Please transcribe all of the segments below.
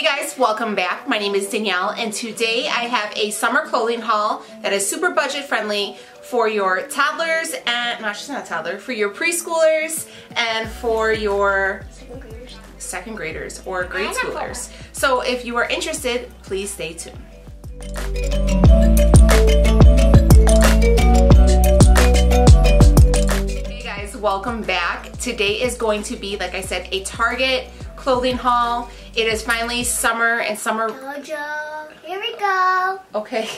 Hey guys, welcome back. My name is Danielle and today I have a summer clothing haul that is super budget friendly for your toddlers and, no, she's not a toddler, for your preschoolers and for your second graders or grade schoolers. So if you are interested, please stay tuned. Hey guys, welcome back. Today is going to be, like I said, a Target clothing haul. It is finally summer and summer. JOJO, here we go. Okay.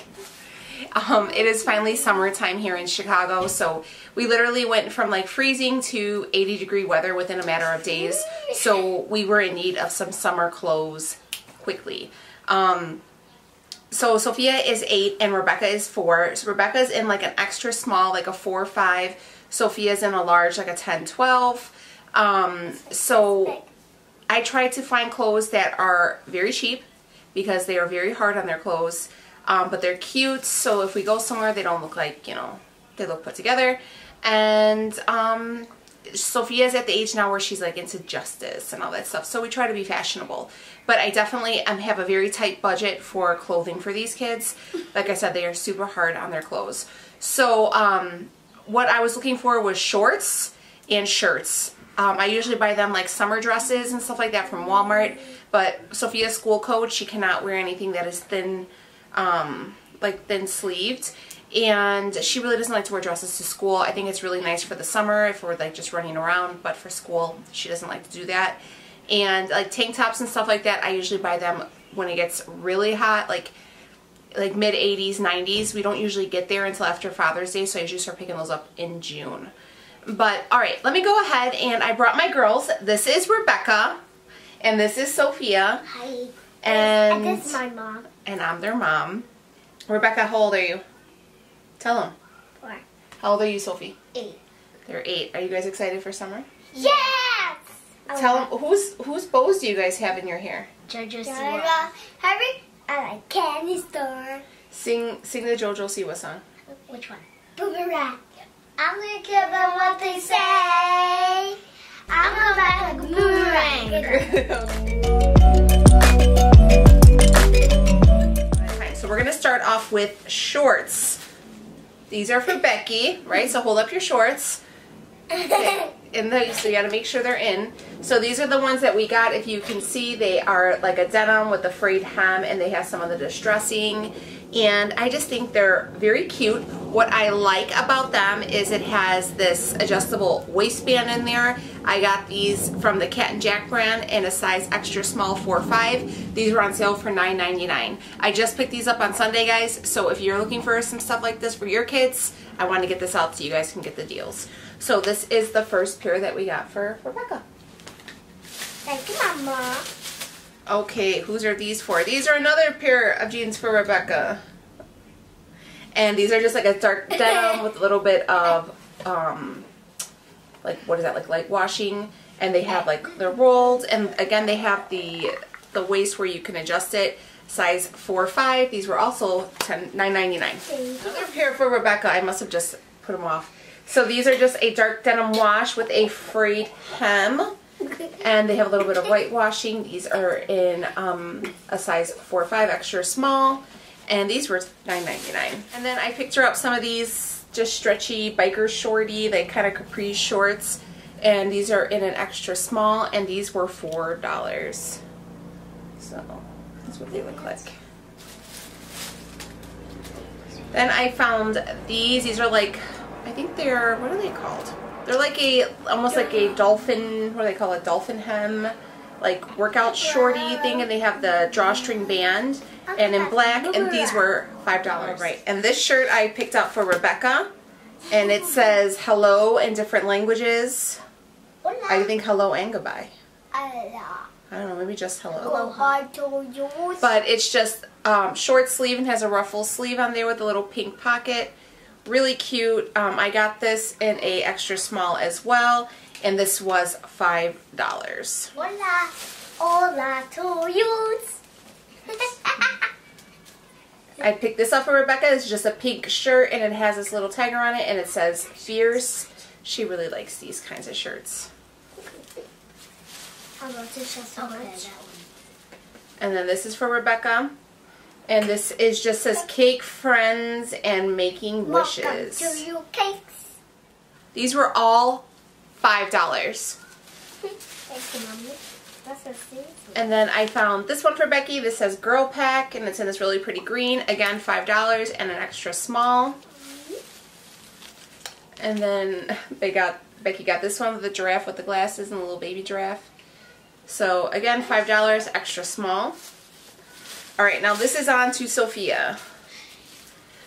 It is finally summertime here in Chicago, so we literally went from like freezing to 80-degree weather within a matter of days. So we were in need of some summer clothes quickly. So Sophia is 8 and Rebecca is 4. So Rebecca's in like an extra small, like a 4 or 5. Sophia's in a large, like a 10-12. So I tried to find clothes that are very cheap because they are very hard on their clothes, but they're cute, so if we go somewhere they don't look like, you know, they look put together. And Sophia's at the age now where she's like into justice and all that stuff, so we try to be fashionable. But I definitely have a very tight budget for clothing for these kids. Like I said, they are super hard on their clothes. So what I was looking for was shorts and shirts. I usually buy them like summer dresses and stuff like that from Walmart, but Sophia's school code, she cannot wear anything that is thin, like thin sleeved, and she really doesn't like to wear dresses to school. I think it's really nice for the summer if we're like just running around, but for school she doesn't like to do that. And like tank tops and stuff like that, I usually buy them when it gets really hot, like mid 80s, 90s. We don't usually get there until after Father's Day, so I usually start picking those up in June. But alright, let me go ahead, and I brought my girls. This is Rebecca, and this is Sophia. Hi. And this is my mom. And I'm their mom. Rebecca, how old are you? Tell them. 4. How old are you, Sophie? 8. They're 8. Are you guys excited for summer? Yes! Tell them, whose bows do you guys have in your hair? JOJO SIWA. Harry, I like candy store. Sing the JOJO SIWA song. Which one? Boomerang. I'm gonna give them what they say. I'm gonna back like a boomerang. Okay, so we're gonna start off with shorts. These are for Becky, right? So hold up your shorts. Okay. So you gotta make sure they're in. So these are the ones that we got. If you can see, they are like a denim with a frayed hem, and they have some of the distressing. And I just think they're very cute. What I like about them is it has this adjustable waistband in there. I got these from the Cat and Jack brand in a size extra small 4-5. These were on sale for $9.99. I just picked these up on Sunday, guys, so if you're looking for some stuff like this for your kids, I want to get this out so you guys can get the deals. So this is the first pair that we got for Rebecca. Thank you, Mama. Okay, whose are these for? These are another pair of jeans for Rebecca. And these are just like a dark denim with a little bit of, like, what is that, like light washing. And they have like, they're rolled. And again, they have the waist where you can adjust it. Size 4-5. These were also $9.99. Another pair for Rebecca. I must have just put them off. So these are just a dark denim wash with a frayed hem. And they have a little bit of whitewashing. These are in a size 4-5 extra small, and these were $9.99. And then I picked her up some of these just stretchy biker shorty, like kind of capri shorts, and these are in an extra small, and these were $4. So that's what they look like. Then I found these. These are like, I think they're, what are they called? They're like almost like a dolphin, what do they call it, dolphin hem, like workout shorty thing, and they have the drawstring band, and in black, and these were $5. Right, and this shirt I picked up for Rebecca, and it says hello in different languages. I think hello and goodbye. I don't know, maybe just hello. But it's just short sleeve and has a ruffle sleeve on there with a little pink pocket. Really cute. I got this in a extra small as well, and this was $5. Hola, hola to you. I picked this up for Rebecca. It's just a pink shirt, and it has this little tagger on it, and it says fierce. She really likes these kinds of shirts. I love this so much. And then this is for Rebecca. And this is just says cake friends and making wishes. Welcome to your cakes. These were all $5. Thank you, Mommy. That's so sweet. And then I found this one for Becky. This says Girl Pack, and it's in this really pretty green. Again, $5 and an extra small. And then Becky got this one with the giraffe with the glasses and the little baby giraffe. So again, $5, extra small. All right, now this is on to Sophia.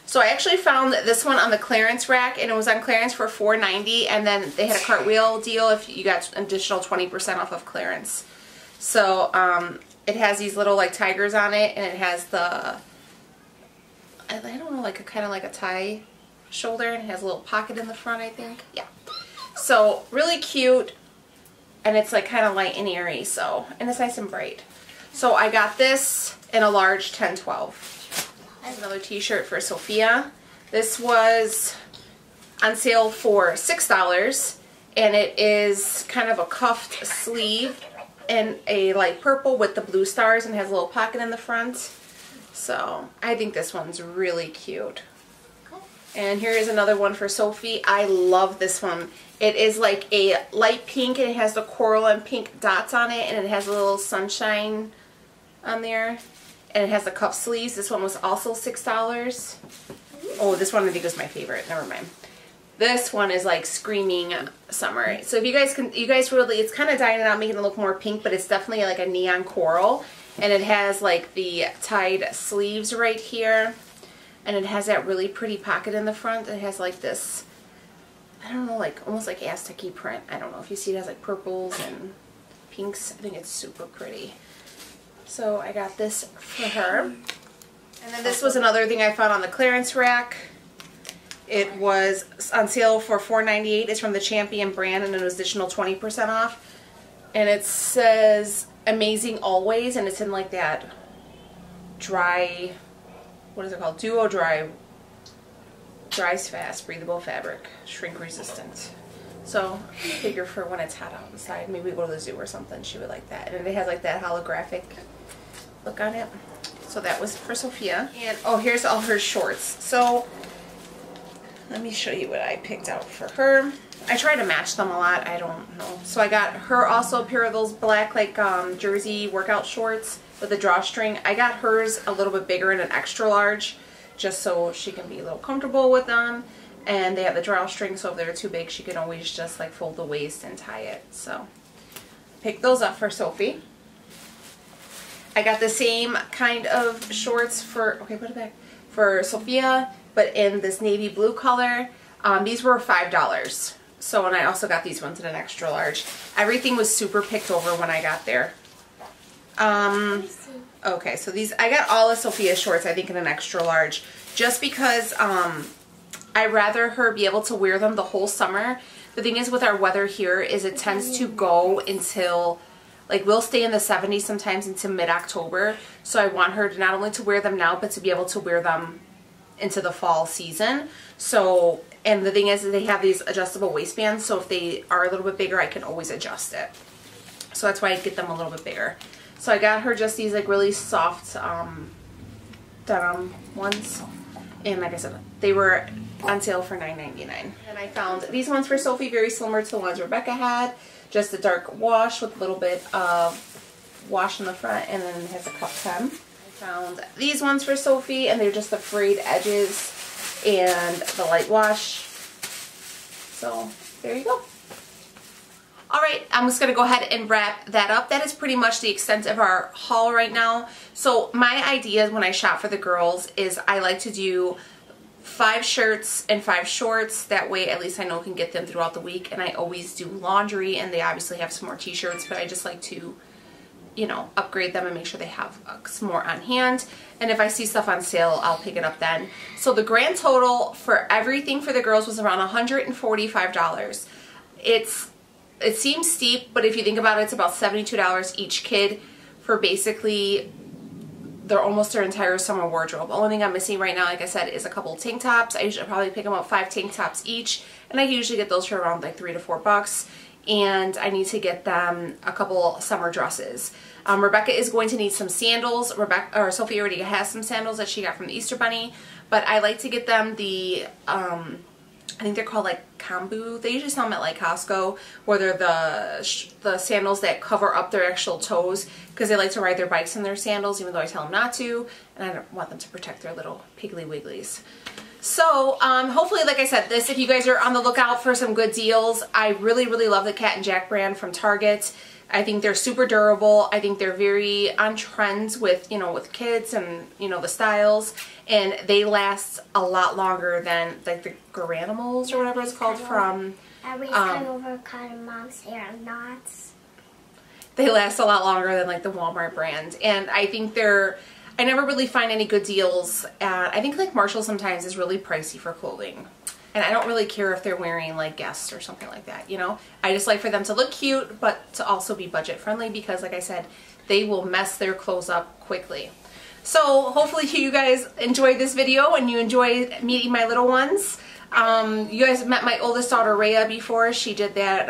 So I actually found this one on the clearance rack, and it was on clearance for $4.90, and then they had a cartwheel deal if you got an additional 20% off of clearance. So it has these little like tigers on it, and it has the, I don't know, like kind of like a tie shoulder, and it has a little pocket in the front, I think. Yeah. So really cute, and it's like kind of light and airy, so, and it's nice and bright. So I got this in a large 10-12. Another t-shirt for Sophia. This was on sale for $6, and it is kind of a cuffed sleeve in a light purple with the blue stars, and has a little pocket in the front. So I think this one's really cute. And here is another one for Sophie. I love this one. It is like a light pink, and it has the coral and pink dots on it, and it has a little sunshine on there. And it has the cuff sleeves. This one was also $6. Oh, this one I think was my favorite. Never mind. This one is like screaming summer. So if you guys really, it's kind of dying it out, making it look more pink, but it's definitely like a neon coral. And it has like the tied sleeves right here. And it has that really pretty pocket in the front. It has like this, I don't know, like almost like Aztec-y print. I don't know if you see it has like purples and pinks. I think it's super pretty. So I got this for her. And then this was another thing I found on the clearance rack. It was on sale for $4.98. It's from the Champion brand, and it was additional 20% off. And it says Amazing Always, and it's in like that dry, what is it called? Duo Dry. Dries fast, breathable fabric, shrink resistant. So I figure for when it's hot outside, maybe we go to the zoo or something, she would like that. And it has like that holographic look on it. So that was for Sophia. And oh, here's all her shorts. So let me show you what I picked out for her. I try to match them a lot, I don't know. So I got her also a pair of those black like jersey workout shorts with a drawstring. I got hers a little bit bigger in an extra large, just so she can be a little comfortable with them. And they have the drawstring, so if they're too big, she can always just like fold the waist and tie it. So pick those up for Sophie. I got the same kind of shorts for, okay, put it back, for Sophia, but in this navy blue color. These were $5. So, and I also got these ones in an extra large. Everything was super picked over when I got there. Okay, so these, I got all of Sophia's shorts, I think, in an extra large, just because I'd rather her be able to wear them the whole summer. The thing is with our weather here is it tends to go until, like, we'll stay in the 70s sometimes into mid-October. So I want her to not only to wear them now, but to be able to wear them into the fall season. So, and the thing is they have these adjustable waistbands, so if they are a little bit bigger, I can always adjust it. So that's why I get them a little bit bigger. So I got her just these like really soft denim ones. And like I said, they were on sale for $9.99. And I found these ones for Sophie, very similar to the ones Rebecca had. Just a dark wash with a little bit of wash in the front, and then it has a cuff hem. I found these ones for Sophie, and they're just the frayed edges and the light wash. So there you go. Alright, I'm just going to go ahead and wrap that up. That is pretty much the extent of our haul right now. So my idea when I shop for the girls is I like to do 5 shirts and 5 shorts. That way at least I know I can get them throughout the week. And I always do laundry, and they obviously have some more t-shirts, but I just like to, you know, upgrade them and make sure they have some more on hand. And if I see stuff on sale, I'll pick it up then. So the grand total for everything for the girls was around $145. It seems steep, but if you think about it, it's about $72 each kid for basically almost their entire summer wardrobe. Only thing I'm missing right now, like I said, is a couple of tank tops. I usually probably pick them up 5 tank tops each, and I usually get those for around like $3 to $4. and I need to get them a couple summer dresses. Rebecca is going to need some sandals. Sophia already has some sandals that she got from the Easter Bunny, but I like to get them the, I think they're called like kombu. They usually sell them at like Costco, where they're the sandals that cover up their actual toes, because they like to ride their bikes in their sandals, even though I tell them not to, and I don't want them to protect their little piggly wigglies. So hopefully, like I said, if you guys are on the lookout for some good deals, I really, really love the Cat and Jack brand from Target. I think they're super durable. I think they're very on trends with, you know, with kids and, you know, the styles, and they last a lot longer than like the Garanimals or whatever it's called from. Every time over cutting Mom's hair knots. They last a lot longer than like the Walmart brand, and I think I never really find any good deals at, I think like Marshall sometimes is really pricey for clothing. And I don't really care if they're wearing like Guess or something like that, you know? I just like for them to look cute, but to also be budget friendly, because like I said, they will mess their clothes up quickly. So hopefully you guys enjoyed this video and you enjoyed meeting my little ones. You guys met my oldest daughter Rhea before. She did that,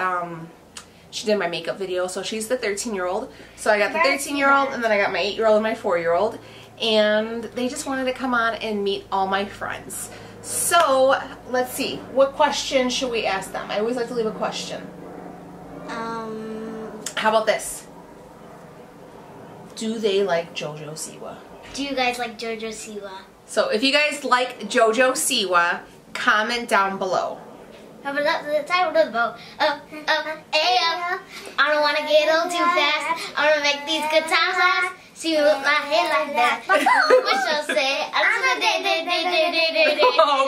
she did my makeup video, so she's the 13-year-old. So I got the 13-year-old, and then I got my 8-year-old and my 4-year-old. And they just wanted to come on and meet all my friends. So, let's see. What question should we ask them? I always like to leave a question. How about this? Do they like JoJo SIWA? Do you guys like JoJo SIWA? So, if you guys like JoJo SIWA, comment down below. Have the title of the boat. I don't want to get old too fast. I want to make these good times last. See you with my head like that. What shall say?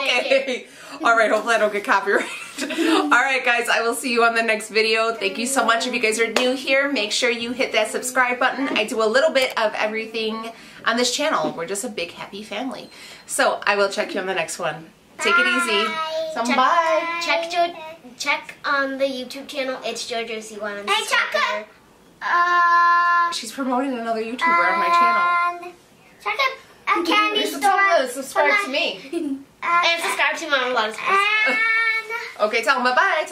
Okay. Alright, hopefully I don't get copyrighted. Alright guys, I will see you on the next video. Thank you so much. If you guys are new here, make sure you hit that subscribe button. I do a little bit of everything on this channel. We're just a big happy family. So I will check you on the next one. Take it easy. So bye. Check on the YouTube channel. It's JoJo SIWA. Hey, check it. She's promoting another YouTuber on my channel. Check out a candy store. Subscribe to me. And subscribe to Mama Loves. Okay, tell them bye-bye.